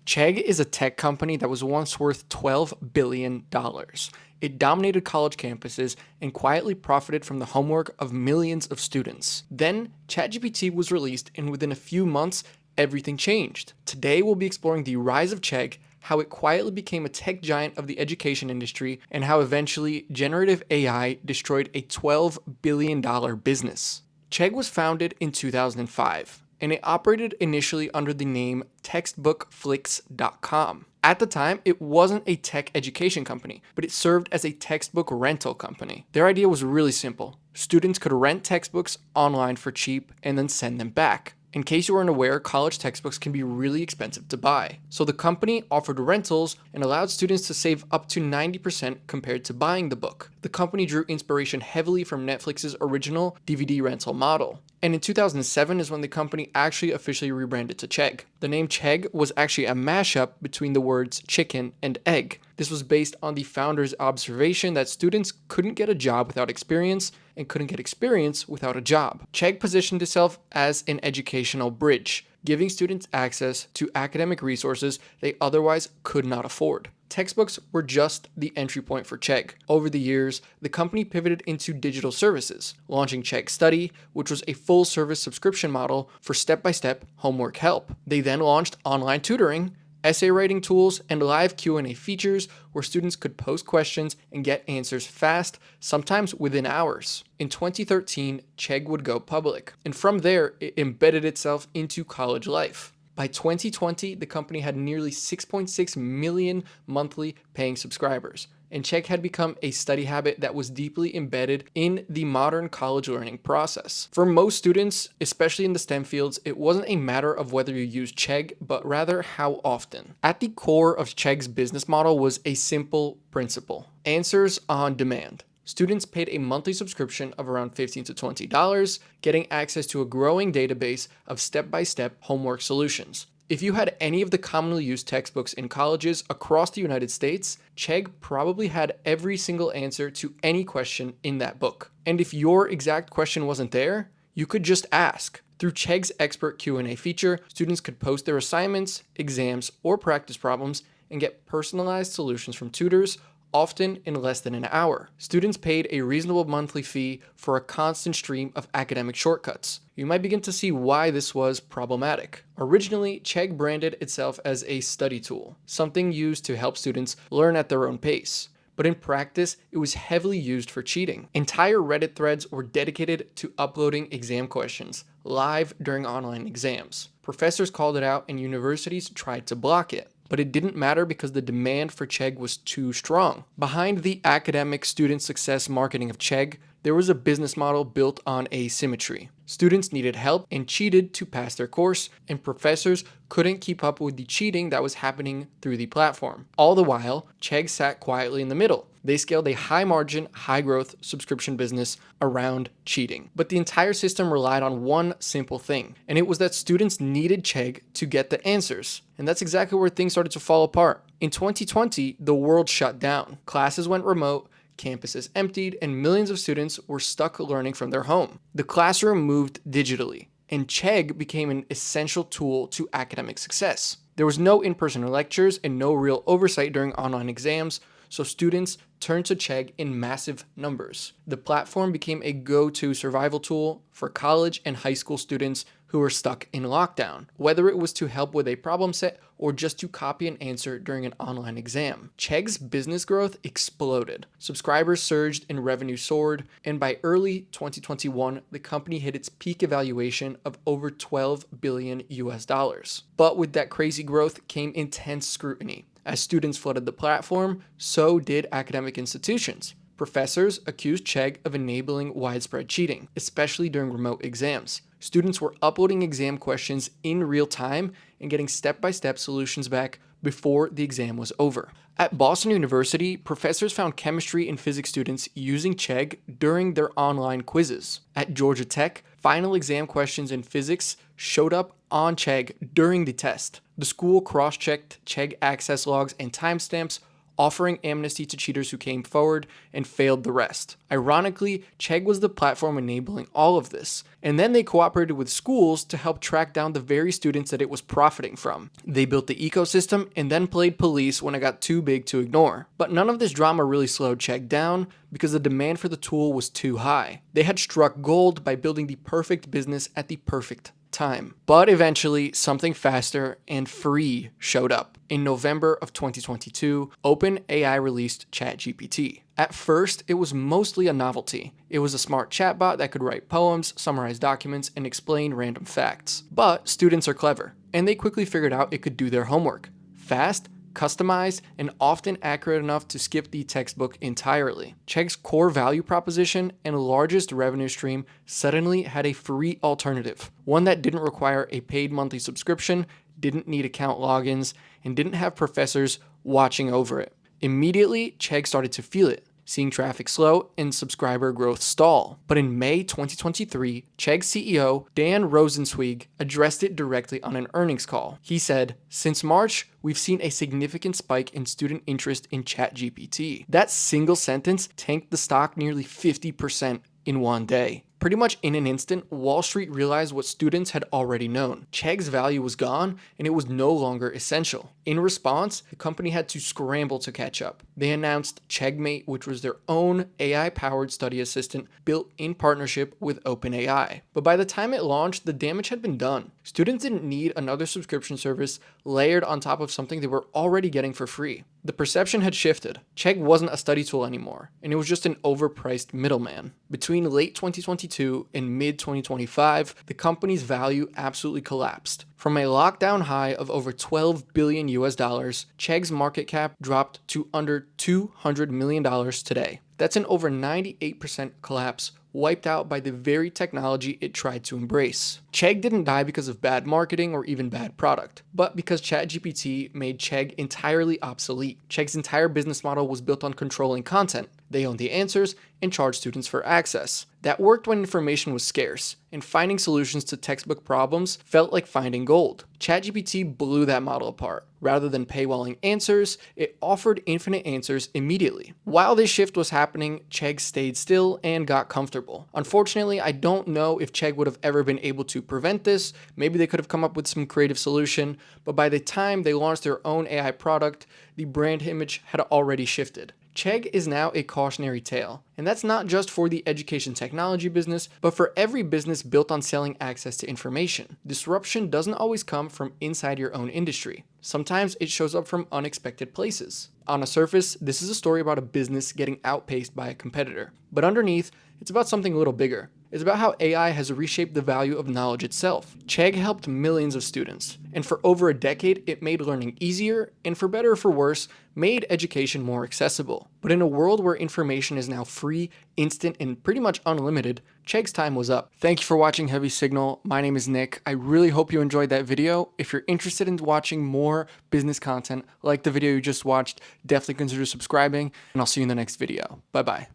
Chegg is a tech company that was once worth $12 billion. It dominated college campuses and quietly profited from the homework of millions of students. Then, ChatGPT was released, and within a few months, everything changed. Today, we'll be exploring the rise of Chegg, how it quietly became a tech giant of the education industry, and how eventually generative AI destroyed a $12 billion business. Chegg was founded in 2005, and it operated initially under the name textbookflix.com. At the time, it wasn't a tech education company, but it served as a textbook rental company. Their idea was really simple. Students could rent textbooks online for cheap and then send them back. In case you weren't aware, college textbooks can be really expensive to buy. So the company offered rentals and allowed students to save up to 90% compared to buying the book. The company drew inspiration heavily from Netflix's original DVD rental model. And in 2007 is when the company actually officially rebranded to Chegg. The name Chegg was actually a mashup between the words chicken and egg. This was based on the founder's observation that students couldn't get a job without experience and couldn't get experience without a job. Chegg positioned itself as an educational bridge, giving students access to academic resources they otherwise could not afford. Textbooks were just the entry point for Chegg. Over the years, the company pivoted into digital services, launching Chegg Study, which was a full-service subscription model for step-by-step homework help. They then launched online tutoring, essay writing tools, and live Q&A features where students could post questions and get answers fast, sometimes within hours. In 2013, Chegg would go public, and from there, it embedded itself into college life. By 2020, the company had nearly 6.6 million monthly paying subscribers, and Chegg had become a study habit that was deeply embedded in the modern college learning process. For most students, especially in the STEM fields, it wasn't a matter of whether you used Chegg, but rather how often. At the core of Chegg's business model was a simple principle: answers on demand. Students paid a monthly subscription of around $15 to $20, getting access to a growing database of step-by-step homework solutions. If you had any of the commonly used textbooks in colleges across the United States, Chegg probably had every single answer to any question in that book. And if your exact question wasn't there, you could just ask. Through Chegg's expert Q&A feature, students could post their assignments, exams, or practice problems and get personalized solutions from tutors, often in less than an hour. Students paid a reasonable monthly fee for a constant stream of academic shortcuts. You might begin to see why this was problematic. Originally, Chegg branded itself as a study tool, something used to help students learn at their own pace. But in practice, it was heavily used for cheating. Entire Reddit threads were dedicated to uploading exam questions live during online exams. Professors called it out and universities tried to block it. But it didn't matter because the demand for Chegg was too strong. Behind the academic student success marketing of Chegg, there was a business model built on asymmetry. Students needed help and cheated to pass their course, and professors couldn't keep up with the cheating that was happening through the platform. All the while, Chegg sat quietly in the middle. They scaled a high-margin, high-growth subscription business around cheating. But the entire system relied on one simple thing, and it was that students needed Chegg to get the answers. And that's exactly where things started to fall apart. In 2020, the world shut down. Classes went remote, campuses emptied, and millions of students were stuck learning from their home. The classroom moved digitally, and Chegg became an essential tool to academic success. There was no in-person lectures and no real oversight during online exams, so students turned to Chegg in massive numbers. The platform became a go-to survival tool for college and high school students who were stuck in lockdown, whether it was to help with a problem set or just to copy an answer during an online exam. Chegg's business growth exploded. Subscribers surged and revenue soared, and by early 2021, the company hit its peak evaluation of over $12 billion US. But with that crazy growth came intense scrutiny. As students flooded the platform, so did academic institutions. Professors accused Chegg of enabling widespread cheating, especially during remote exams. Students were uploading exam questions in real time and getting step-by-step solutions back before the exam was over. At Boston University, professors found chemistry and physics students using Chegg during their online quizzes. At Georgia Tech, final exam questions in physics showed up on Chegg during the test. The school cross-checked Chegg access logs and timestamps, offering amnesty to cheaters who came forward and failed the rest. Ironically, Chegg was the platform enabling all of this, and then they cooperated with schools to help track down the very students that it was profiting from. They built the ecosystem and then played police when it got too big to ignore. But none of this drama really slowed Chegg down because the demand for the tool was too high. They had struck gold by building the perfect business at the perfect time. But eventually, something faster and free showed up. In November of 2022, OpenAI released ChatGPT. At first, it was mostly a novelty. It was a smart chatbot that could write poems, summarize documents, and explain random facts. But students are clever, and they quickly figured out it could do their homework fast, customized, and often accurate enough to skip the textbook entirely. Chegg's core value proposition and largest revenue stream suddenly had a free alternative, one that didn't require a paid monthly subscription, didn't need account logins, and didn't have professors watching over it. Immediately, Chegg started to feel it, seeing traffic slow and subscriber growth stall. But in May 2023, Chegg CEO Dan Rosensweig addressed it directly on an earnings call. He said, "Since March, we've seen a significant spike in student interest in ChatGPT." That single sentence tanked the stock nearly 50% in one day. Pretty much in an instant, Wall Street realized what students had already known. Chegg's value was gone, and it was no longer essential. In response, the company had to scramble to catch up. They announced Cheggmate, which was their own AI-powered study assistant built in partnership with OpenAI. But by the time it launched, the damage had been done. Students didn't need another subscription service layered on top of something they were already getting for free. The perception had shifted. Chegg wasn't a study tool anymore, and it was just an overpriced middleman. Between late 2022 and mid-2025, the company's value absolutely collapsed. From a lockdown high of over $12 billion US, Chegg's market cap dropped to under $200 million today. That's an over 98% collapse, wiped out by the very technology it tried to embrace. Chegg didn't die because of bad marketing or even bad product, but because ChatGPT made Chegg entirely obsolete. Chegg's entire business model was built on controlling content. They owned the answers and charged students for access. That worked when information was scarce, and finding solutions to textbook problems felt like finding gold. ChatGPT blew that model apart. Rather than paywalling answers, it offered infinite answers immediately. While this shift was happening, Chegg stayed still and got comfortable. Unfortunately, I don't know if Chegg would have ever been able to prevent this. Maybe they could have come up with some creative solution, but by the time they launched their own AI product, the brand image had already shifted. Chegg is now a cautionary tale, and that's not just for the education technology business, but for every business built on selling access to information. Disruption doesn't always come from inside your own industry. Sometimes it shows up from unexpected places. On a surface, this is a story about a business getting outpaced by a competitor, but underneath, it's about something a little bigger. It's about how AI has reshaped the value of knowledge itself. Chegg helped millions of students, and for over a decade, it made learning easier, and for better or for worse, made education more accessible. But in a world where information is now free, instant, and pretty much unlimited, Chegg's time was up. Thank you for watching Heavy Signal. My name is Nick. I really hope you enjoyed that video. If you're interested in watching more business content like the video you just watched, definitely consider subscribing, and I'll see you in the next video. Bye-bye.